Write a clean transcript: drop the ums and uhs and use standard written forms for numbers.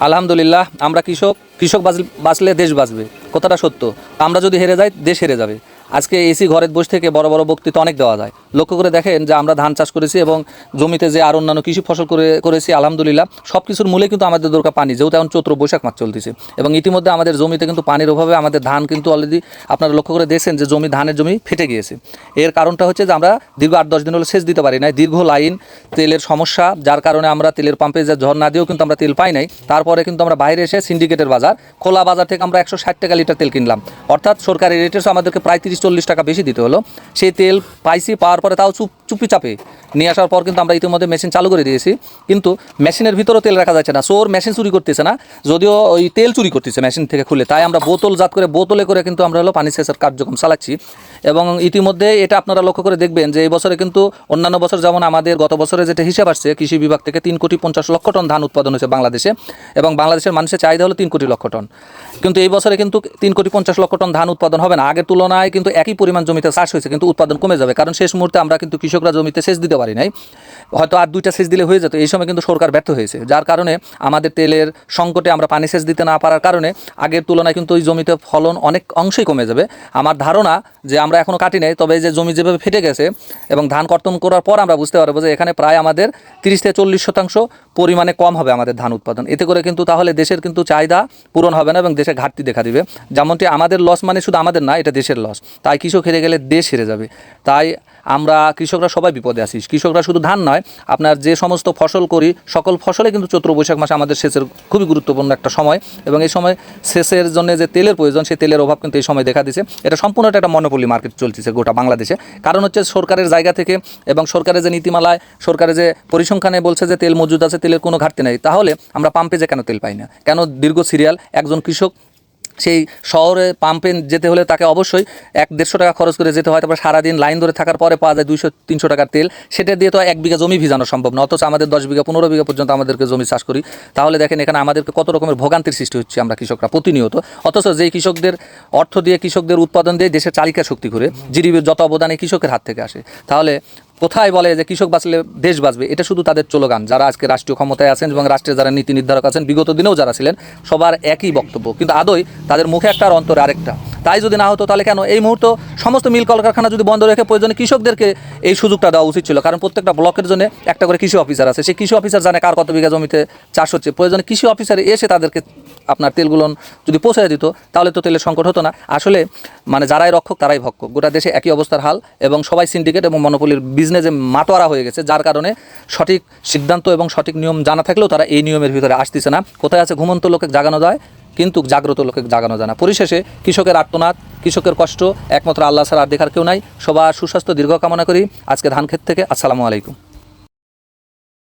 আলহামদুলিল্লাহ, আমরা কৃষক বাঁচলে দেশ বাঁচবে, কথাটা সত্য। আমরা যদি হেরে যাই, দেশ হেরে যাবে। আজকে এসি ঘরের বসে থেকে বড় বড় বক্তৃতা অনেক দেওয়া যায়। লক্ষ্য করে দেখেন যে আমরা ধান চাষ করেছি এবং জমিতে যে আর অন্যান্য কৃষি ফসল করেছি, আলহামদুলিল্লাহ সব কিছুর মূলে কিন্তু আমাদের দরকার পানি, যেহেতু এখন চৈত্র বৈশাখ মাস চলতেছে এবং ইতিমধ্যে আমাদের জমিতে কিন্তু পানির অভাবে আমাদের ধান কিন্তু অলরেডি আপনারা লক্ষ্য করে দেখছেন যে ধানের জমি ফেটে গিয়েছে। এর কারণটা হচ্ছে যে আমরা দীর্ঘ 8-10 দিন হলো সেচ দিতে পারি নাই, দীর্ঘ লাইন, তেলের সমস্যা, যার কারণে আমরা তেলের পাম্পে যে ঝড় না দিয়েও কিন্তু আমরা তেল পাই নাই। তারপরে কিন্তু আমরা বাইরে এসে সিন্ডিকেটের বাজার, খোলা বাজার থেকে আমরা 160 টাকা লিটার তেল কিনলাম, অর্থাৎ সরকারি রেটের আমাদেরকে প্রায় 30-40 টাকা বেশি দিতে হলো। সেই তেল পাইছি, পাওয়ার পরে তাও চুপি চাপে নিয়ে আসার পর কিন্তু আমরা ইতিমধ্যে মেশিন চালু করে দিয়েছি, কিন্তু মেশিনের ভিতরেও তেল রাখা যাচ্ছে না। চোর মেশিন চুরি করতেছে না, যদিও ওই তেল চুরি করতেছে মেশিন থেকে খুলে, তাই আমরা বোতলজাত করে বোতলে করে কিন্তু আমরা পানি সেচের কার্যক্রম চালাচ্ছি। এবং ইতিমধ্যে এটা আপনারা লক্ষ্য করে দেখবেন যে এই বছরে কিন্তু অন্যান্য বছর যেমন আমাদের গত বছরে যেটা হিসাব আসছে কৃষি বিভাগ থেকে 3,50,00,000 টন ধান উৎপাদন হয়েছে বাংলাদেশে, এবং বাংলাদেশের মানুষের চাহিদা হলো 3,00,00,000 টন। কিন্তু এই বছরে কিন্তু 3,50,00,000 টন ধান উৎপাদন হবে না। আগের তুলনায় কিন্তু একই পরিমাণ জমিতে চাষ হয়েছে, কিন্তু উৎপাদন কমে যাবে, কারণ শেষ মুহূর্তে আমরা কিন্তু কৃষকরা জমিতে সেচ দিতে পারি নাই। হয়তো আর 2টা সেচ দিলে হয়ে যেত, এই সময় কিন্তু সরকার ব্যর্থ হয়েছে, যার কারণে আমাদের তেলের সংকটে আমরা পানি সেচ দিতে না পারার কারণে আগের তুলনায় কিন্তু ওই জমিতে ফলন অনেক অংশেই কমে যাবে। আমার ধারণা যে আমরা এখনও কাটি নাই, তবে যে জমি যেভাবে ফেটে গেছে এবং ধান কর্তন করার পর আমরা বুঝতে পারবো যে এখানে প্রায় আমাদের 30-40% পরিমাণে কম হবে আমাদের ধান উৎপাদন। এতে করে কিন্তু তাহলে দেশের কিন্তু চাহিদা পূরণ হবে না এবং দেশে ঘাটতি দেখা দিবে। যেমনটি আমাদের লস মানে শুধু আমাদের না, এটা দেশের লস। তাই কৃষক হেরে গেলে দেশ হেরে যাবে। তাই আমরা কৃষকরা সবাই বিপদে আছি। কৃষকরা শুধু ধান নয়, আপনার যে সমস্ত ফসল করি সকল ফসলে কিন্তু চৈত্র বৈশাখ মাসে আমাদের সেচের খুবই গুরুত্বপূর্ণ একটা সময়, এবং এই সময় সেচের জন্য যে তেলের প্রয়োজন, সেই তেলের অভাব কিন্তু এই সময় দেখা দিয়েছে। এটা সম্পূর্ণ একটা মনোপলি মার্কেট চলতেছে গোটা বাংলাদেশে। কারণ হচ্ছে সরকারের জায়গা থেকে এবং সরকারের যে নীতিমালায়, সরকারের যে পরিসংখ্যানে বলছে যে তেল মজুদ আছে, তেলের কোনো ঘাটতি নেই, তাহলে আমরা পাম্পে যে কেন তেল পাই না, কেন দীর্ঘ সিরিয়াল? একজন কৃষক সেই শহরে পাম্পে যেতে হলে তাকে অবশ্যই 100-150 টাকা খরচ করে যেতে হয়, তারপর সারাদিন লাইন ধরে থাকার পরে পাওয়া যায় 200-300 টাকার তেল। সেটা দিয়ে তো 1 বিঘা জমি ভিজানো সম্ভব না, অথচ আমাদের 10 বিঘা 15 বিঘা পর্যন্ত আমাদেরকে জমি চাষ করি। তাহলে দেখেন এখানে আমাদেরকে কত রকমের ভোগান্তির সৃষ্টি হচ্ছে আমরা কৃষকরা প্রতিনিয়ত। অথচ যেই কৃষকদের অর্থ দিয়ে, কৃষকদের উৎপাদন দিয়ে দেশের চালিকা শক্তি করে, জিডিপির যত অবদান এই কৃষকের হাত থেকে আসে। তাহলে কোথায় বলে যে কৃষক বাঁচলে দেশ বাঁচবে? এটা শুধু তাদের স্লোগান। যারা আজকে রাষ্ট্রীয় ক্ষমতায় আছেন এবং রাষ্ট্রের যারা নীতি নির্ধারক আছেন, বিগত দিনেও যারা ছিলেন, সবার একই বক্তব্য, কিন্তু আদৌ তাদের মুখে একটা আর অন্তরে আরেকটা। তাই যদি না হতো তাহলে কেন এই মুহূর্তে সমস্ত মিল কলকারখানা যদি বন্ধ রেখে প্রয়োজনে কৃষকদেরকে এই সুযোগটা দেওয়া উচিত ছিল। কারণ প্রত্যেকটা ব্লকের জন্য একটা করে কৃষি অফিসার আছে, সেই কৃষি অফিসার জানে কার কত বিঘা জমিতে চাষ হচ্ছে। প্রয়োজনে কৃষি অফিসার এসে তাদেরকে আপনার তেলগুলো যদি পৌঁছায় দিত, তাহলে তো তেলের সংকট হতো না। আসলে মানে যারাই রক্ষক তারাই ভক্ষক, গোটা দেশে একই অবস্থার হাল, এবং সবাই সিন্ডিকেট এবং মনোপলির বিজনেসে মাতোয়ারা হয়ে গেছে, যার কারণে সঠিক সিদ্ধান্ত এবং সঠিক নিয়ম জানা থাকলেও তারা এই নিয়মের ভিতরে আসতেছে না। কোথায় আছে ঘুমন্ত লোকে জাগানো যায়, কিন্তু জাগ্রত লোকে জাগানো যায় না। পরিশেষে কৃষকের আর্তনাদ, কৃষকের কষ্ট একমাত্র আল্লাহ ছাড়া আর দেখার কেউ নাই। সবার সুস্বাস্থ্য দীর্ঘ কামনা করি আজকে ধান ক্ষেত থেকে। আসসালামু আলাইকুম।